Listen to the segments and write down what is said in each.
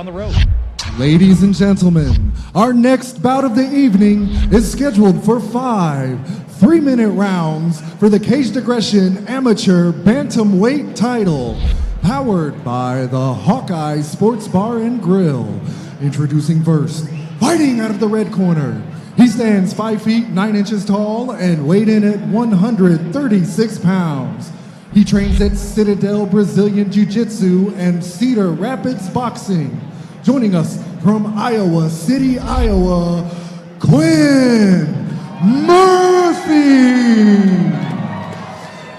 on the road. Ladies and gentlemen, our next bout of the evening is scheduled for 5 3-minute rounds for the Caged Aggression Amateur Bantamweight title, powered by the Hawkeye Sports Bar and Grill. Introducing first, fighting out of the red corner. He stands 5 feet 9 inches tall and weighed in at 136 pounds. He trains at Citadel Brazilian Jiu-Jitsu and Cedar Rapids Boxing. Joining us from Iowa City, Iowa, Quinn Murphy.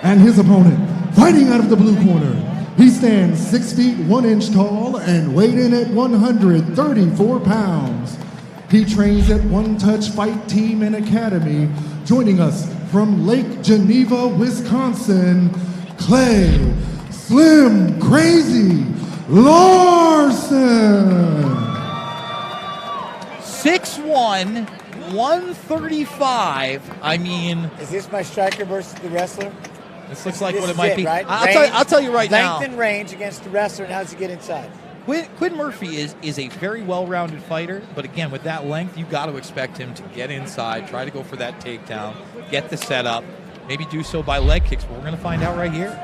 And his opponent, fighting out of the blue corner. He stands 6 feet 1 inch tall and weighed in at 134 pounds. He trains at One Touch Fight Team and Academy. Joining us from Lake Geneva, Wisconsin, Clay Slim Crazy Larsen. 6'1", 135. I mean, is this my striker versus the wrestler? This looks like what it might be. Right? I'll tell you right now. Length and range against the wrestler, and how does he get inside? Quinn Murphy is a very well-rounded fighter, but again, with that length, you got to expect him to get inside, try to go for that takedown, get the setup, maybe do so by leg kicks, but we're going to find out right here.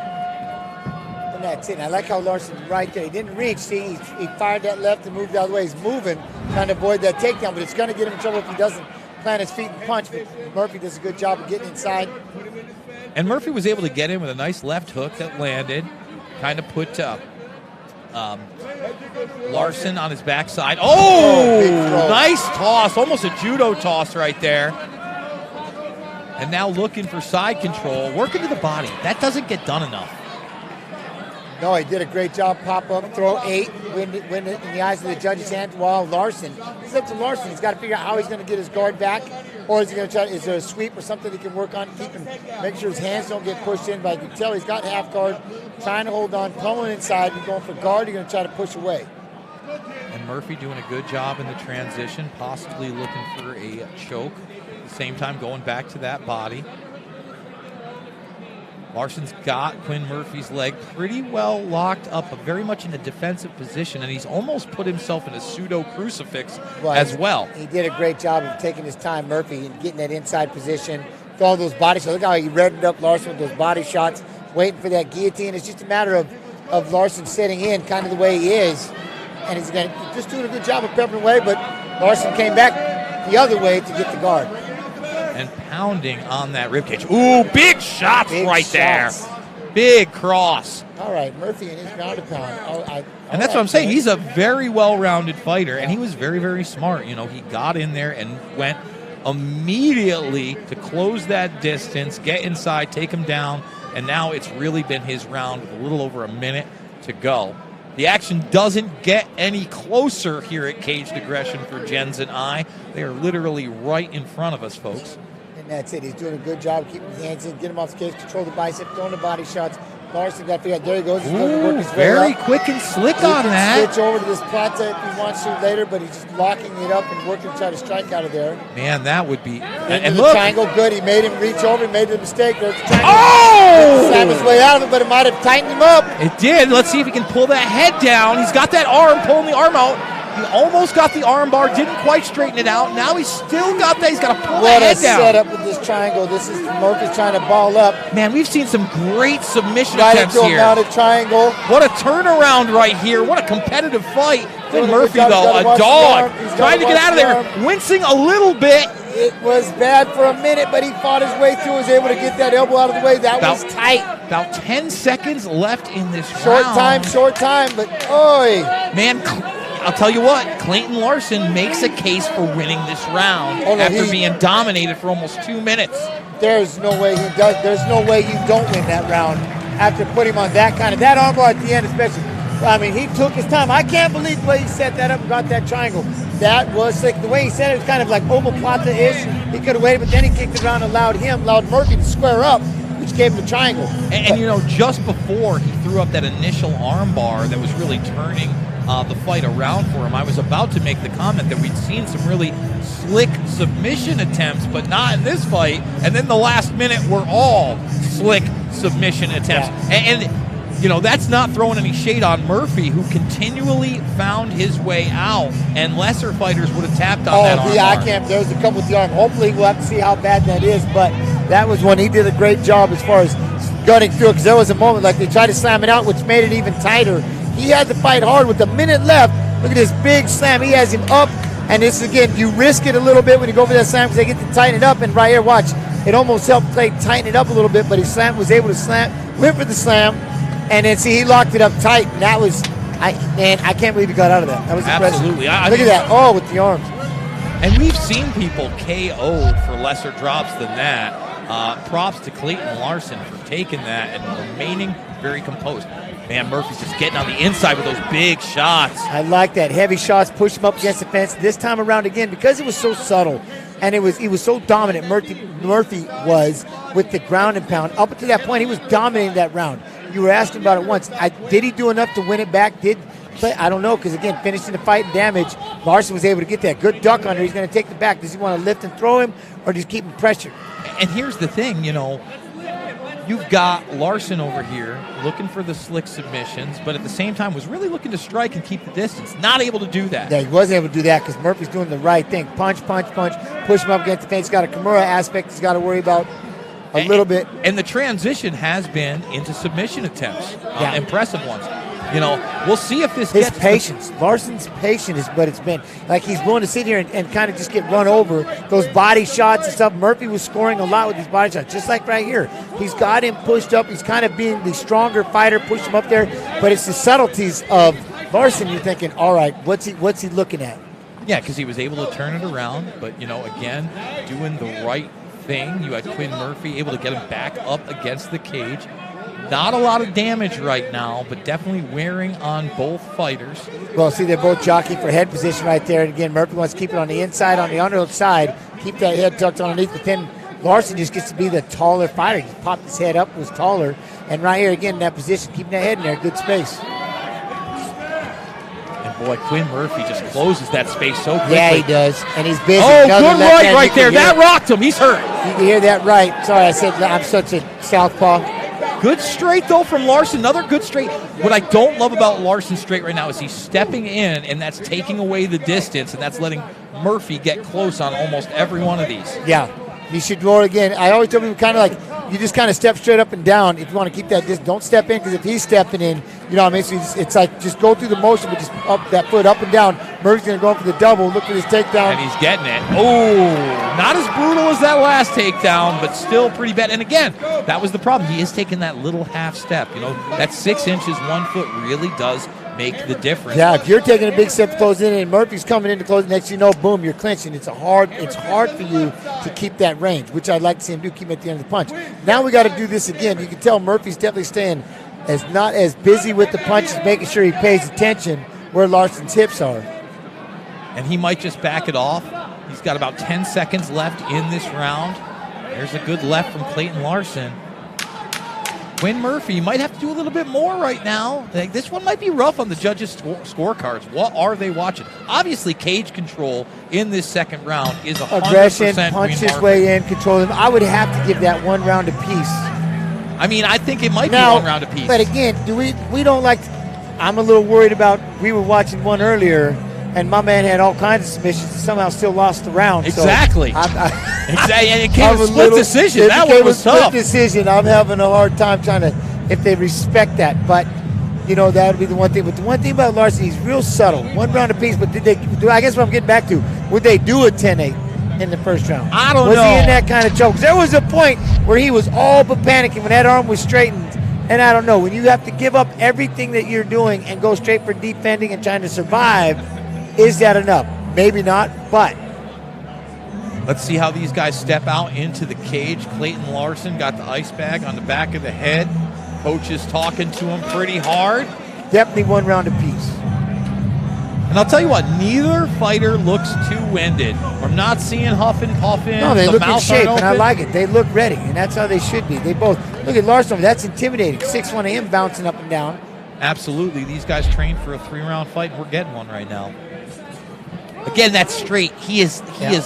And that's it. And I like how Larsen right there. He didn't reach. See, he fired that left and moved the other way. He's moving, trying to avoid that takedown, but it's going to get him in trouble if he doesn't plant his feet and punch. But Murphy does a good job of getting inside. And Murphy was able to get in with a nice left hook that landed, kind of put Larsen on his backside. Oh, nice toss, almost a judo toss right there. And now looking for side control, working to the body. That doesn't get done enough. No, he did a great job. Pop up, throw 8, win it in the eyes of the judge's hand. While Larsen, it's up to Larsen. He's got to figure out how he's going to get his guard back, or is he going to try? Is there a sweep or something he can work on, keep him, make sure his hands don't get pushed in? But I can tell he's got half guard, trying to hold on, pulling inside. You're going for guard. You're going to try to push away. And Murphy doing a good job in the transition, possibly looking for a choke. At the same time, going back to that body. Larsen's got Quinn Murphy's leg pretty well locked up, but very much in a defensive position, and he's almost put himself in a pseudo crucifix as well. He did a great job of taking his time, Murphy, and getting that inside position, with all those body shots. Look how he reddened up Larsen with those body shots, waiting for that guillotine. It's just a matter of Larsen sitting in kind of the way he is, and he's going to just doing a good job of peppering away, but Larsen came back the other way to get the guard. And pounding on that ribcage. Ooh, big shots there. Big cross. All right, Murphy and his ground and pound. And that's what I'm saying. He's a very well-rounded fighter, and he was very, very smart. You know, he got in there and went immediately to close that distance, get inside, take him down, and now it's really been his round with a little over a minute to go. The action doesn't get any closer here at Caged Aggression for Jens and I. They are literally right in front of us, folks. And that's it. He's doing a good job keeping his hands in, get him off the cage, control the bicep, throwing the body shots. Larsen got to figure out, there he goes. He's going to work his way very up. Quick and slick he on can that. Switch over to this plata if he wants to later, but he's just locking it up and working to try to strike out of there. Man, that would be... And look. Triangle, good. He made him reach over. He made the mistake. There's the triangle. Oh! Slam his way out of it, but it might have tightened him up. It did. Let's see if he can pull that head down. He's got that arm, pulling the arm out. He almost got the arm bar, didn't quite straighten it out. Now he's still got that. He's got to pull that head down. What a setup with this triangle. This is Murphy's trying to ball up. Man, we've seen some great submission attempts here. Right into a mounted triangle. What a turnaround right here. What a competitive fight. Quinn Murphy, though, a dog. Trying to get out of there, wincing a little bit. It was bad for a minute, but he fought his way through, was able to get that elbow out of the way. That was tight. About 10 seconds left in this round. Short time, but oi. Man, I'll tell you what, Clayton Larsen makes a case for winning this round after being dominated for almost 2 minutes. There's no way he does. There's no way you don't win that round after putting him on that armbar at the end, especially. I mean, he took his time. I can't believe the way he set that up and got that triangle. That was sick. The way he set it was kind of like omoplata-ish. He could have waited, but then he kicked it around and allowed Murphy to square up, which gave him the triangle. And you know, just before he threw up that initial arm bar that was really turning the fight around for him, I was about to make the comment that we'd seen some really slick submission attempts, but not in this fight. And then the last minute were all slick submission attempts. Yeah. And that's not throwing any shade on Murphy, who continually found his way out, and lesser fighters would have tapped on that arm. I can't. There was a couple with the arm. Hopefully, we'll have to see how bad that is, but that was one he did a great job as far as gutting through, because there was a moment like they tried to slam it out, which made it even tighter. He had to fight hard with a minute left. Look at this big slam. He has him up, and this, again, you risk it a little bit when you go for that slam because they get to tighten it up, and right here, watch, it almost helped Clay tighten it up a little bit, but he was able to slam, went for the slam, and then see, he locked it up tight, and that was, I can't believe he got out of that. That was impressive. Absolutely. Look at that, with the arms. And we've seen people KO'd for lesser drops than that. Props to Clayton Larsen for taking that and remaining very composed. Man, Murphy's just getting on the inside with those big shots. I like that. Heavy shots, push him up against the fence. This time around again, because it was so subtle and he was so dominant, Murphy was with the ground and pound. Up to that point, he was dominating that round. You were asking about it once. Did he do enough to win it back? I don't know, because, again, finishing the fight and damage, Larsen was able to get that. Good duck under. He's going to take the back. Does he want to lift and throw him, or just keep him pressured? And here's the thing, you've got Larsen over here looking for the slick submissions, but at the same time was really looking to strike and keep the distance. Not able to do that. Yeah, he wasn't able to do that because Murphy's doing the right thing. Punch, punch, punch, push him up against the fence. He's got a Kimura aspect he's got to worry about a little bit. And the transition has been into submission attempts, impressive ones. We'll see if this His gets patience. Larsen's patience is what it's been. Like, he's willing to sit here and kind of just get run over. Those body shots and stuff. Murphy was scoring a lot with these body shots, just like right here. He's got him pushed up. He's kind of being the stronger fighter, push him up there. But it's the subtleties of Larsen. You're thinking, all right, what's he looking at? Yeah, because he was able to turn it around. But, again, doing the right thing. You had Quinn Murphy able to get him back up against the cage. Not a lot of damage right now, but definitely wearing on both fighters. Well, see, they're both jockeying for head position right there. And again, Murphy wants to keep it on the inside, on the underside, keep that head tucked underneath. But then Larsen just gets to be the taller fighter. He popped his head up, was taller. And right here, again, in that position, keeping that head in there, good space. And boy, Quinn Murphy just closes that space so quickly. Yeah, he does. And he's busy. Oh, good right there. That rocked him. He's hurt. You can hear that right. Sorry, I said I'm such a southpaw. Good straight, though, from Larsen. Another good straight. What I don't love about Larsen's straight right now is he's stepping in, and that's taking away the distance, and that's letting Murphy get close on almost every one of these. Yeah. You should roll again. I always tell people kind of like, you just kind of step straight up and down. If you want to keep that distance, don't step in, because if he's stepping in, what I mean? So it's like just go through the motion, but just up that foot up and down. Murphy's going to go for the double. Look for this takedown. And he's getting it. Oh, not as brutal as that last takedown, but still pretty bad. And again, that was the problem. He is taking that little half step. That 6 inches, 1 foot really does make the difference. Yeah, if you're taking a big step to close in and Murphy's coming in to close, next boom, you're clinching. It's hard for you to keep that range, which I'd like to see him do, keep him at the end of the punch. Now we got to do this again. You can tell Murphy's definitely staying not as busy with the punches, making sure he pays attention where Larsen's hips are. And he might just back it off. He's got about 10 seconds left in this round. There's a good left from Clayton Larsen. Quinn Murphy might have to do a little bit more right now. This one might be rough on the judges' scorecards. What are they watching? Obviously, cage control in this second round is 100% aggression, punch his way in, control him. I would have to give that 1 round apiece. I mean, I think it might be 1 round apiece. But again, we don't like I'm a little worried about, we were watching one earlier, and my man had all kinds of submissions and somehow still lost the round. Exactly. So exactly. And it came a split decision. That one was tough. Split decision. I'm having a hard time trying to, if they respect that. But, that would be the one thing. But the one thing about Larsen, he's real subtle. 1 round apiece. But I guess what I'm getting back to, would they do a 10-8 in the first round? I don't know. Was he in that kind of choke? There was a point where he was all but panicking when that arm was straightened. And I don't know. When you have to give up everything that you're doing and go straight for defending and trying to survive, is that enough? Maybe not, but let's see how these guys step out into the cage. Clayton Larsen got the ice bag on the back of the head. Coach is talking to him pretty hard. Definitely 1 round apiece. And I'll tell you what, neither fighter looks too winded. I'm not seeing huffing, puffing. No, they look in shape, and I open. like it. They look ready, and that's how they should be. They both look at Larsen. That's intimidating. 6'1" of him bouncing up and down. Absolutely. These guys trained for a 3-round fight. We're getting one right now. Again, that straight. He is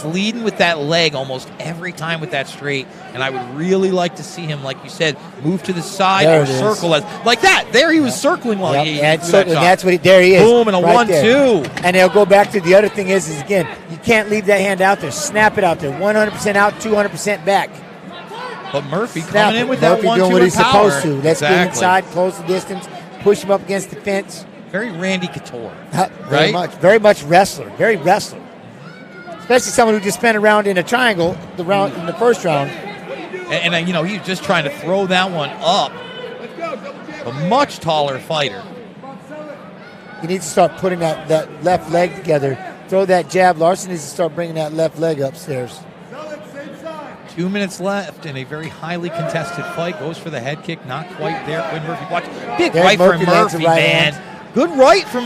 leading with that leg almost every time with that straight, and I would really like to see him, like you said, move to the side or circle like that. There he was circling while he and that's what there he is. Boom, and a right 1-2. And they'll go back to the other thing is again, you can't leave that hand out there. Snap it out there. 100% out, 200% back. But Murphy coming in with Murphy that 1-2 doing what he's power. supposed to. Let's get inside, close the distance, push him up against the fence. Very Randy Couture. Very much wrestler. Very wrestler. Especially someone who just spent a round in a triangle, in the first round. And he was just trying to throw that one up. A much taller fighter. He needs to start putting that left leg together. Throw that jab. Larsen needs to start bringing that left leg upstairs. 2 minutes left in a very highly contested fight. Goes for the head kick. Not quite there. Quinn Murphy. Watch. Big right from Murphy, man. Good right from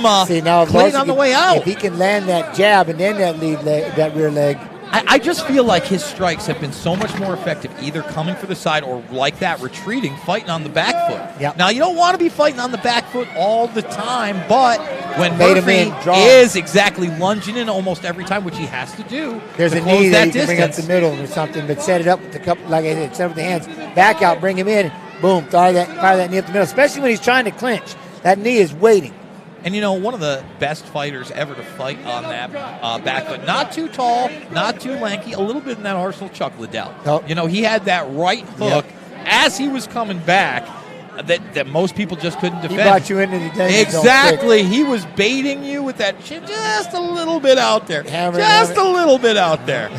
Quinn on the way out. If he can land that jab and then that rear leg. I just feel like his strikes have been so much more effective, either coming for the side or like that, retreating, fighting on the back foot. Yep. Now, you don't want to be fighting on the back foot all the time, but when Murphy is exactly lunging in almost every time, which he has to do, there's to a close knee that that you can bring up the middle or something, but set it up with the couple, like I said, set up with the hands, back out, bring him in, boom, fire that knee up the middle, especially when he's trying to clinch. That knee is waiting. And, one of the best fighters ever to fight on that back foot. Not too tall, not too lanky, a little bit in that arsenal, Chuck Liddell. Oh. He had that right hook as he was coming back that most people just couldn't defend. He brought you into the danger Exactly. He was baiting you with that chin just a little bit out there. A little bit out there.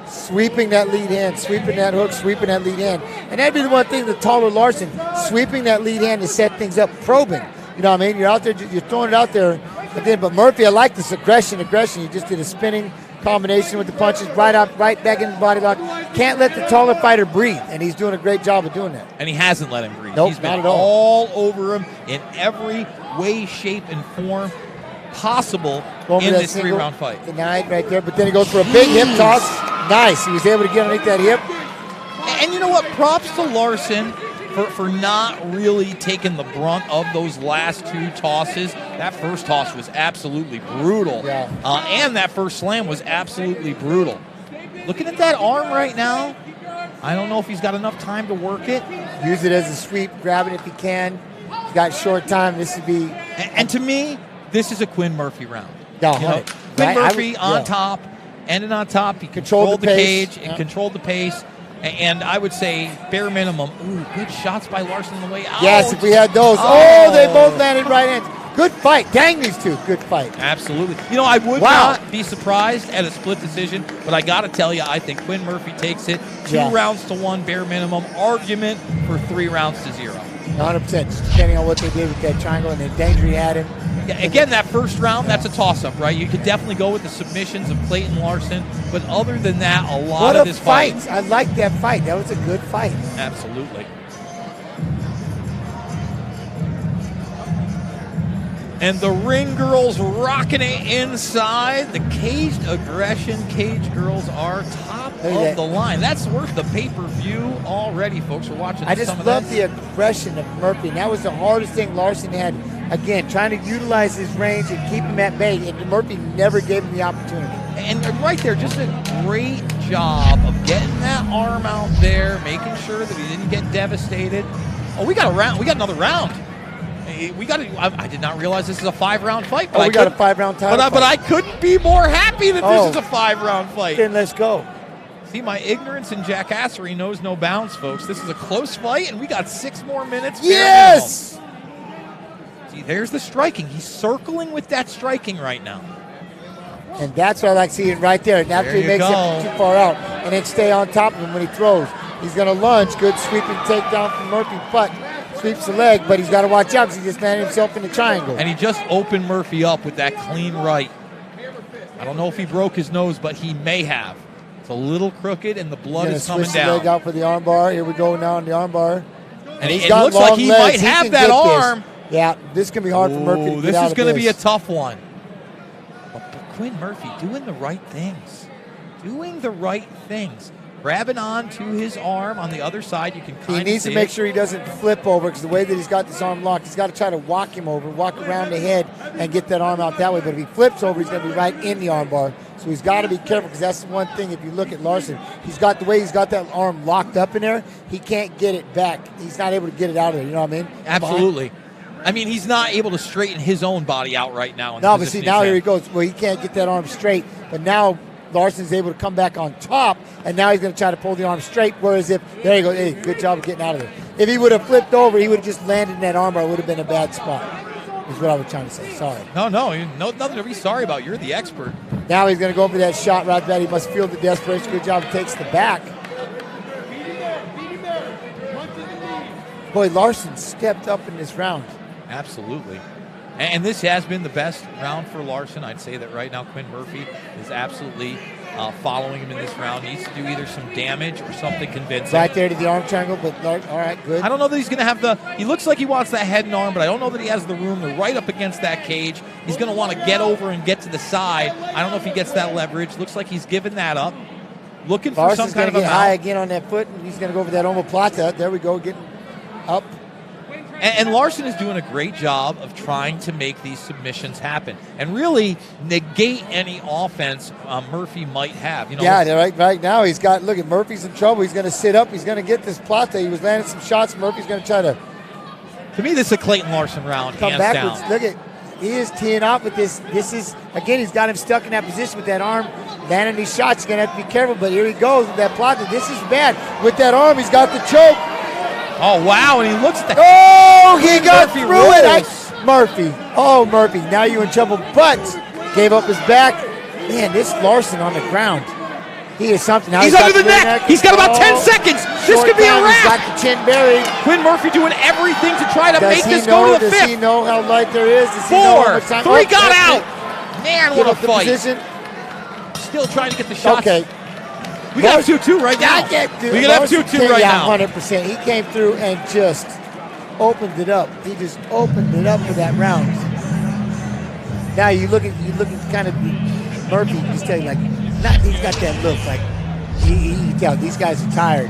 Sweeping that lead hand, sweeping that hook, sweeping that lead hand. And that'd be the one thing, the taller Larsen, sweeping that lead hand to set things up, probing. You know what I mean? You're out there, you're throwing it out there. But Murphy, I like this aggression. You just did a spinning combination with the punches, right back in the body lock. Can't let the taller fighter breathe, and he's doing a great job of doing that. And he hasn't let him breathe. Nope, he's been not at all over him in every way, shape, and form possible in this 3-round fight. Denied right there, but then he goes for a big hip toss. Nice. He was able to get underneath that hip. And you know what? Props to Larsen for not really taking the brunt of those last 2 tosses. That first toss was absolutely brutal. Yeah. And that first slam was absolutely brutal. Looking at that arm right now, I don't know if he's got enough time to work it. Use it as a sweep, grab it if he can. He's got short time. This would be... And to me, this is a Quinn Murphy round. No, Quinn Murphy on top, ended on top. He controlled the cage and controlled the pace. And I would say, bare minimum, good shots by Larsen on the way out. Yes, if we had those. They both landed right hands. Good fight. Dang, these two. Good fight. Absolutely. I would not be surprised at a split decision, but I got to tell you, I think Quinn Murphy takes it 2 rounds to 1, bare minimum. Argument for 3 rounds to 0. 100%, depending on what they did with that triangle and the danger he had him. Yeah, again, that first round, that's a toss-up, right? You could definitely go with the submissions of Clayton Larsen, but other than that, a lot of this fight. I like that fight. That was a good fight. Absolutely. And the ring girls rocking it inside. The Caged Aggression Cage girls are top of the line. That's worth the pay-per-view already, folks. We're watching I just love the aggression of Murphy. And that was the hardest thing Larsen had. Again, trying to utilize his range and keep him at bay. And Murphy never gave him the opportunity. And right there, just a great job of getting that arm out there, making sure that he didn't get devastated. Oh, we got a round. We got another round. I did not realize this is a 5-round fight. But we got a 5-round title fight. But I couldn't be more happy that this is a 5-round fight. Then let's go. See, my ignorance and jackassery knows no bounds, folks. This is a close fight, and we got 6 more minutes. Yes! See, there's the striking. He's circling with that striking right now. And that's what I like seeing right there. And after he makes it too far out, and then stay on top of him when he throws. He's going to lunge. Good sweeping takedown from Murphy, but sweeps the leg, but he's got to watch out because he just landed himself in the triangle. And he just opened Murphy up with that clean right. I don't know if he broke his nose, but he may have. It's a little crooked, and the blood is coming down. Switch the leg out for the armbar. Here we go now on the armbar. And it looks like he might have that arm. Yeah, this can be hard for Murphy to get out of this. This is going to be a tough one. But Quinn Murphy doing the right things. Doing the right things. grabbing on to his arm on the other side. You can kind of He needs to make sure he doesn't flip over, because the way that he's got this arm locked, he's got to try to walk him over, walk around the head, and get that arm out that way. But if he flips over, he's going to be right in the arm bar. So he's got to be careful, because that's the one thing. If you look at Larsen, he's got that arm locked up in there. He can't get it back. He's not able to get it out of there. You know what I mean? Absolutely. I mean, he's not able to straighten his own body out right now. No, but see, now here he goes. Well, he can't get that arm straight. But now Larsen's able to come back on top, and now he's going to try to pull the arm straight. Whereas there you go. Hey, good job of getting out of there. If he would have flipped over, he would have just landed in that arm bar. It would have been a bad spot, is what I was trying to say. Sorry. No, nothing to be sorry about. You're the expert. Now he's going to go for that shot right there. He must feel the desperation. Good job. Takes the back. Boy, Larsen stepped up in this round. Absolutely. And this has been the best round for Larsen. I'd say that right now Quinn Murphy is absolutely following him in this round. Needs to do either some damage or something convincing. Right there to the arm triangle, but all right, good. I don't know that he's going to have he looks like he wants that head and arm, but I don't know that he has the room to right up against that cage. He's going to want to get over and get to the side. I don't know if he gets that leverage. Looks like he's given that up. Looking for some kind of a get high again on that foot, and he's going to go for that omoplata. There we go, getting up. And Larsen is doing a great job of trying to make these submissions happen and really negate any offense Murphy might have. Yeah, right now he's got. Look at Murphy's in trouble. He's going to sit up. He's going to get this plata. He was landing some shots. Murphy's going to try to. To me, this is a Clayton Larsen round. Come hands backwards. down. Look at. He is teeing off with this. This is again. He's got him stuck in that position with that arm, landing these shots. He's going to have to be careful. But here he goes with that plata. This is bad with that arm. He's got the choke. Oh, wow, and he looks at the... Oh, he got Murphy through it. Murphy. Oh, Murphy, now you're in trouble, but gave up his back. Man, this Larsen on the ground. He is something. Now he's under the neck. He's got about 10 seconds. This could be a wrap. He's got the chin buried. Quinn Murphy doing everything to try to make this go to the fifth. Does he know how light there is? Does he 4, know how much time? 3 got out. Man, what a fight. Position. Still trying to get the shots. Okay. We got 2-2 right now. We can have 2-2 right now. 100%. He came through and just opened it up. He just opened it up for that round. Now you look at kind of Murphy. Just tell you he's got that look like he can tell these guys are tired.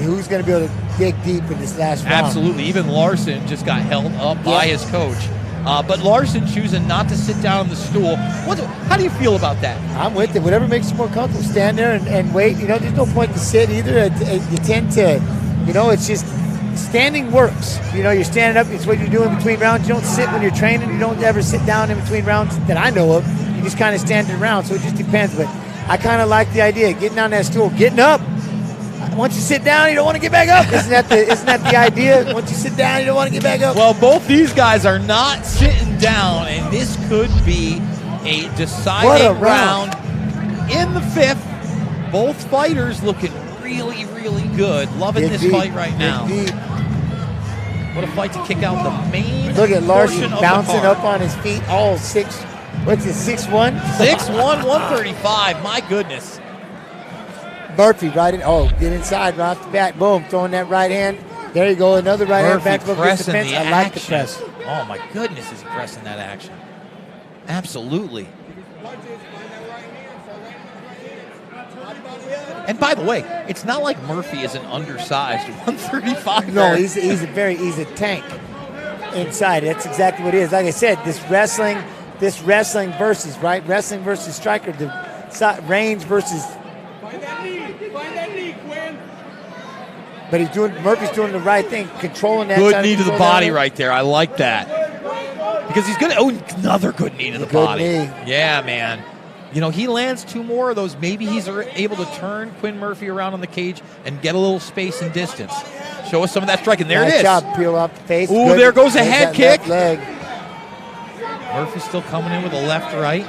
Who's going to be able to dig deep in this last round? Absolutely. Even Larsen just got held up by his coach. But Larsen choosing not to sit down on the stool. How do you feel about that? I'm with it. Whatever makes you more comfortable, stand there and wait. There's no point to sit either. You tend to, it's just standing works. You're standing up. It's what you do in between rounds. You don't sit when you're training. You don't ever sit down in between rounds that I know of. You just kind of stand around. So it just depends. But I kind of like the idea of getting on that stool, getting up. Once you sit down, you don't want to get back up. Isn't that the idea? Once you sit down, you don't want to get back up. Well, both these guys are not sitting down, and this could be a deciding round in the fifth. Both fighters looking really, really good. Loving this fight right now. Indeed. What a fight to kick out the main. Look at Larsen bouncing up on his feet. All 6. What's it? 6'1"? 6'1", 135. My goodness. Murphy right in. Oh, get inside right off the bat. Boom, throwing that right hand. There you go. Another right hand back hook against the fence. I like the press. Oh my goodness, is he pressing that action? Absolutely. And by the way, it's not like Murphy is an undersized 135. No, he's a tank inside. That's exactly what it is. Like I said, this wrestling versus wrestling versus striker, the range versus. Find that knee, Quinn. But Murphy's doing the right thing, controlling that. Good knee to the body right there. I like that. Because he's going to, another good knee to the body. Knee. Yeah, man. He lands 2 more of those. Maybe he's able to turn Quinn Murphy around on the cage and get a little space and distance. Show us some of that striking. There it is. Nice job, peel off the face. Ooh, there goes a head kick. Leg. Murphy's still coming in with a left-right.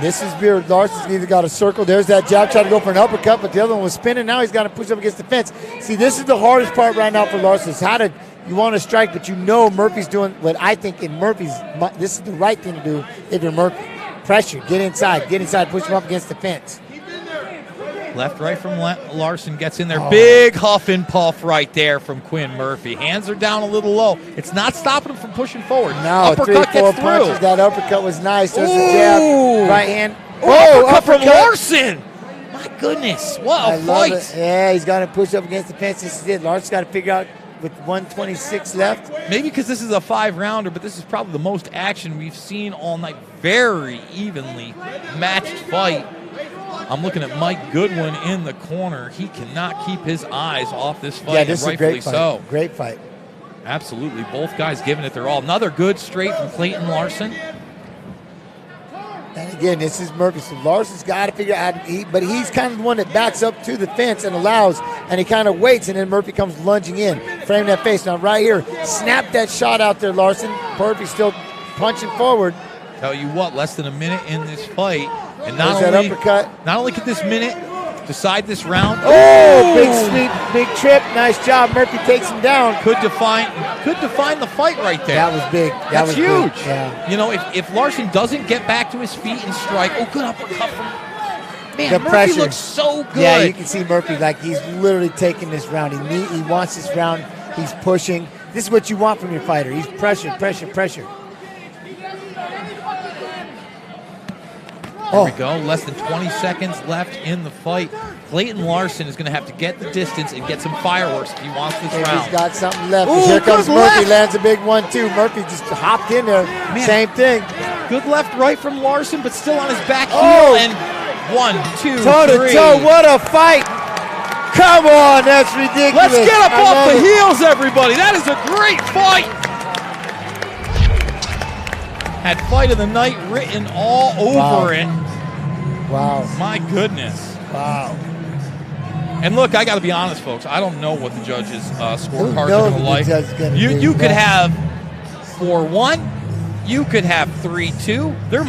This is weird. Larsen's either got a circle. There's that jab, trying to go for an uppercut, but the other one was spinning. Now he's got to push up against the fence. See, this is the hardest part right now for Larsen. Is how you want to strike, but Murphy's doing what I think this is the right thing to do if you're Murphy. Pressure, get inside, push him up against the fence. Left, right from Larsen gets in there. Oh. Big huff and puff right there from Quinn Murphy. Hands are down a little low. It's not stopping him from pushing forward. No, uppercut 3-4 gets punches. Through. That uppercut was nice. There's a jab, right hand. Oh, uppercut from Larsen. My My goodness, what I a love fight. it. Yeah, he's got to push up against the fence. This is it. Larsen's got to figure out with 126 left. Maybe because this is a 5-rounder, but this is probably the most action we've seen all night. Very evenly matched fight. I'm looking at Mike Goodwin in the corner. He cannot keep his eyes off this fight, Yeah, this and is a great rightfully fight. so. Great fight. Absolutely, both guys giving it their all. Another good straight from Clayton Larsen. And again, this is Murphy. So Larsen's got to figure out how to eat, but he's kind of the one that backs up to the fence and allows, and he kind of waits, and then Murphy comes lunging in, frame that face. Now right here, snap that shot out there, Larsen. Murphy still punching forward. Tell you what, less than a minute in this fight, and There's that uppercut. not only could this minute decide this round. Oh, big sweep, big trip. Nice job. Murphy takes him down. Could define the fight right there. That was big. That's was huge. Big. Yeah. You know, if Larsen doesn't get back to his feet and strike, good uppercut from. Man, The Murphy pressure. looks so good. Yeah, you can see Murphy like he's literally taking this round. He wants this round. He's pushing. This is what you want from your fighter. He's pressure. There we go. Less than 20 seconds left in the fight. Clayton Larsen is going to have to get the distance and get some fireworks if he wants this If round. he's got something left. Ooh, Here comes good Murphy. left. Lands a big one, too. Murphy just hopped in there. Man. Same thing. Good left, right from Larsen, but still on his back heel. Oh. And 1, 2, Toe to 3. toe. What a fight. Come on. That's ridiculous. Let's get up I off love the it. heels, everybody. That is a great fight. Had fight of the night written all over it. Wow. My goodness. Wow. And look, I got to be honest, folks. I don't know what the judges' scorecards knows are going what to the like. judge is gonna You do, you could man. have 4-1. You could have 3-2. There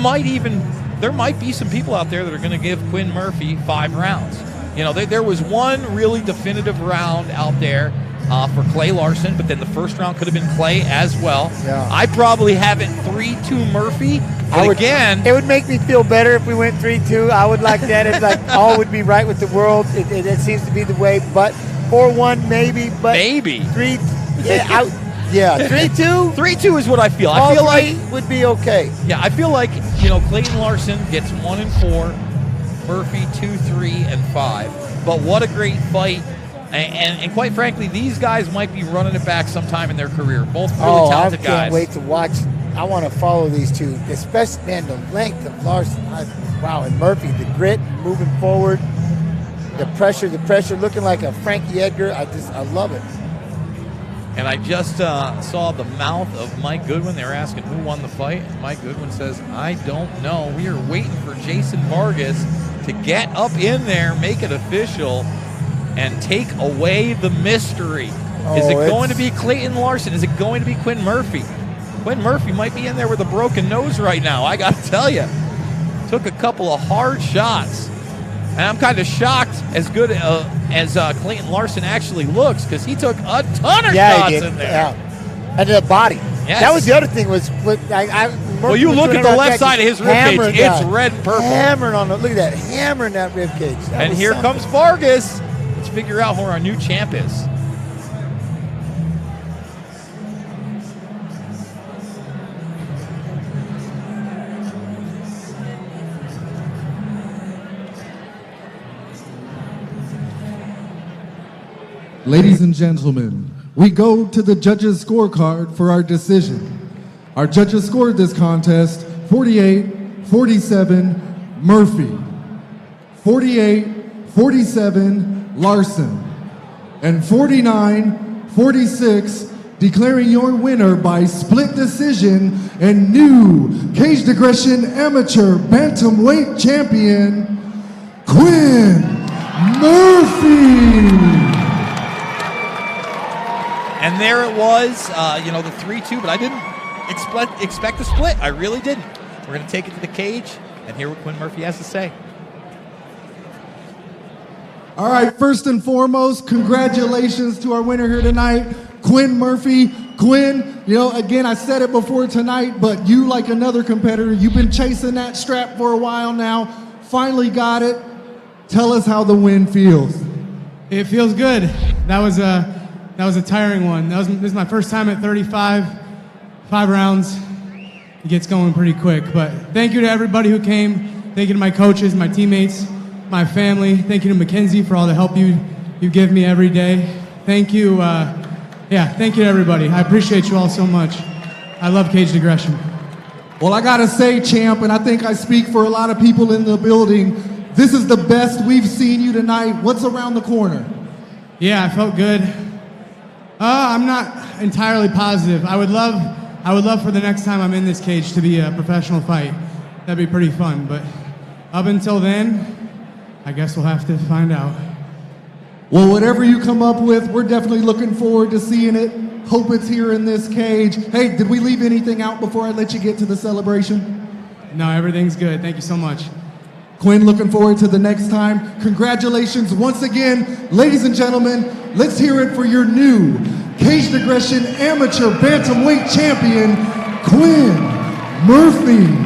might be some people out there that are going to give Quinn Murphy 5 rounds. You know, there was one really definitive round out there for Clay Larsen, but then the first round could have been Clay as well. Yeah. I probably have it 3-2 Murphy. But again, it would make me feel better if we went 3-2. I would like that. It's like all would be right with the world. It seems to be the way. But 4-1 maybe. But maybe 3. Yeah, 3-2. 3-2 is what I feel. I All feel three like would be okay. Yeah, I feel like, Clayton Larsen gets 1 and 4, Murphy 2, 3, and 5. But what a great fight. And quite frankly, these guys might be running it back sometime in their career. Both really talented I guys. can't wait to watch. I want to follow these two, especially, man, the length of Larsen. Wow, and Murphy, the grit, moving forward, the pressure, looking like a Frankie Edgar. I love it. And I just saw the mouth of Mike Goodwin. They were asking who won the fight. And Mike Goodwin says, I don't know. We are waiting for Jason Vargas to get up in there, make it official, and take away the mystery. Is it going to be Clayton Larsen? Is it going to be Quinn Murphy? Quinn Murphy might be in there with a broken nose right now, I got to tell you. Took a couple of hard shots. And I'm kind of shocked as good as Clayton Larsen actually looks, because he took a ton of shots he did. in there. Yeah. And the body. Yes. That was the other thing was Well, you look at the left side of his ribcage, it's red and purple. Hammering on look at that, hammering that ribcage. And here comes Vargas. Let's figure out who our new champ is. Ladies and gentlemen, we go to the judges' scorecard for our decision. Our judges scored this contest 48-47 Murphy, 48-47 Larsen, and 49-46 declaring your winner by split decision and new Caged Aggression Amateur Bantamweight Champion, Quinn Murphy. And there it was, the 3-2, but I didn't expect a split. I really didn't. We're going to take it to the cage and hear what Quinn Murphy has to say. All right, first and foremost, congratulations to our winner here tonight, Quinn Murphy. Quinn, again, I said it before tonight, but you, like another competitor, you've been chasing that strap for a while now, finally got it. Tell us how the win feels. It feels good. That was a tiring one. This is my first time at 35, 5 rounds. It gets going pretty quick, but thank you to everybody who came. Thank you to my coaches, my teammates. my family. Thank you to Mackenzie for all the help you give me every day. Thank you. Thank you to everybody. I appreciate you all so much. I love Caged Aggression. Well, I gotta say, champ, and I think I speak for a lot of people in the building, this is the best we've seen you tonight. What's around the corner? Yeah, I felt good. I'm not entirely positive. I would love for the next time I'm in this cage to be a professional fight. That'd be pretty fun, but up until then, I guess we'll have to find out. Well, whatever you come up with, we're definitely looking forward to seeing it. Hope it's here in this cage. Hey, did we leave anything out before I let you get to the celebration? No, everything's good. Thank you so much. Quinn, looking forward to the next time. Congratulations once again. Ladies and gentlemen, let's hear it for your new Caged Aggression Amateur Bantamweight Champion, Quinn Murphy.